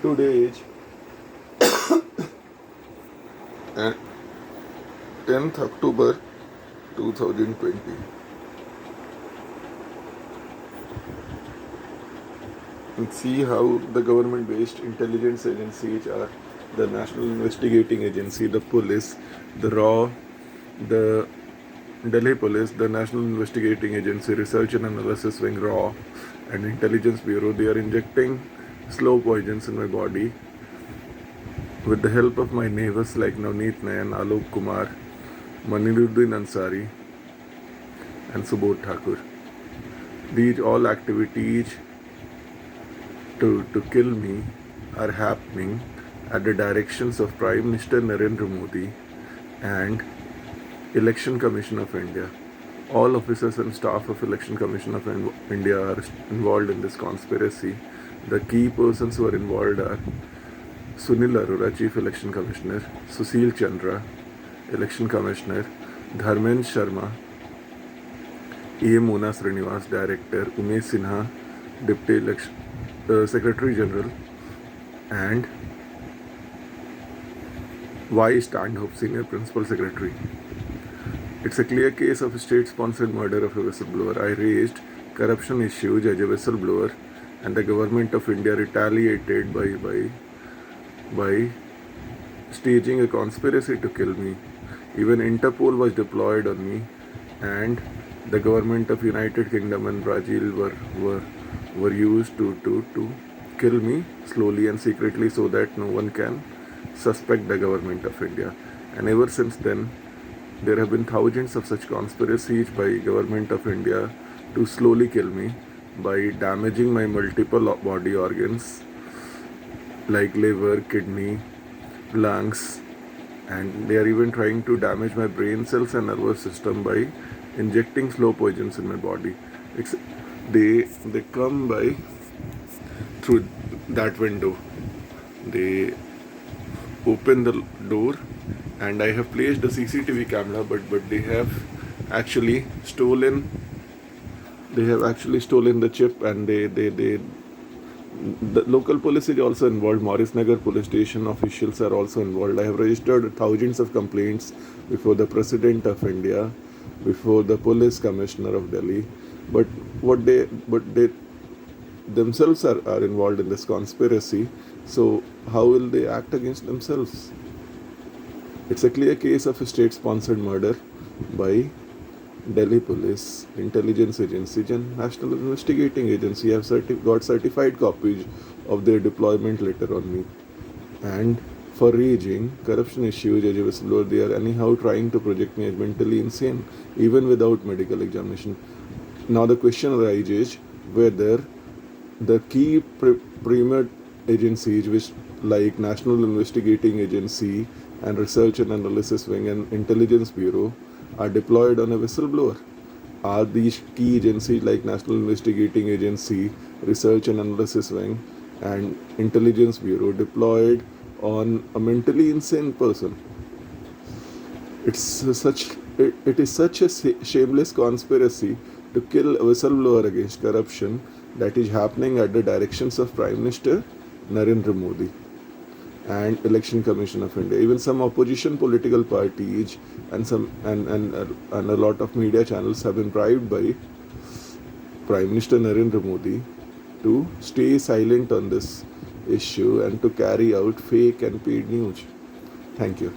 Today is 10th October 2020. And see how the government-based intelligence agencies are the National Investigating Agency, the police, the RAW, the Delhi Police, the National Investigating Agency, Research and Analysis Wing RAW, and Intelligence Bureau. They are injecting slow poisons in my body with the help of my neighbors like Navneet Nayan, Alok Kumar, Maniruddin Ansari, and Subodh Thakur. These all activities to kill me are happening at the directions of Prime Minister Narendra Modi and Election Commission of India. All officers and staff of Election Commission of India are involved in this conspiracy. The key persons who are involved are Sunil Arora, Chief Election Commissioner, Sushil Chandra, Election Commissioner, Dharmendra Sharma, E. Mona Srinivas, Director, Umesh Sinha, Deputy Secretary General, and Y. Stanhope, Senior Principal Secretary. It's a clear case of a state-sponsored murder of a whistleblower. I raised corruption issues as a whistleblower, and the government of India retaliated by staging a conspiracy to kill me. Even Interpol was deployed on me, and the government of United Kingdom and Brazil were used to kill me slowly and secretly so that no one can suspect the government of India. And ever since then, there have been thousands of such conspiracies by government of India to slowly kill me by damaging my multiple body organs like liver, kidney, lungs, and they are even trying to damage my brain cells and nervous system by injecting slow poisons in my body. They come by through that window. They open the door, and I have placed the CCTV camera, but they have actually stolen the chip, and the local police is also involved. Maurice Nagar police station officials are also involved. I have registered thousands of complaints before the President of India, before the Police Commissioner of Delhi, but they themselves are involved in this conspiracy. So how will they act against themselves? It's a clear case of a state-sponsored murder by Delhi Police, Intelligence Agency, and National Investigating Agency. I have got certified copies of their deployment letter on me. And for raging corruption issues as a whistleblower, they are anyhow trying to project me as mentally insane, even without medical examination. Now the question arises whether the key premier agencies, which like National Investigating Agency and Research and Analysis Wing and Intelligence Bureau, are deployed on a whistleblower. Are these key agencies like National Investigating Agency, Research and Analysis Wing, and Intelligence Bureau deployed on a mentally insane person? It is such a shameless conspiracy to kill a whistleblower against corruption that is happening at the directions of Prime Minister Narendra Modi and Election Commission of India. Even some opposition political parties and a lot of media channels have been bribed by Prime Minister Narendra Modi to stay silent on this issue and to carry out fake and paid news. Thank you.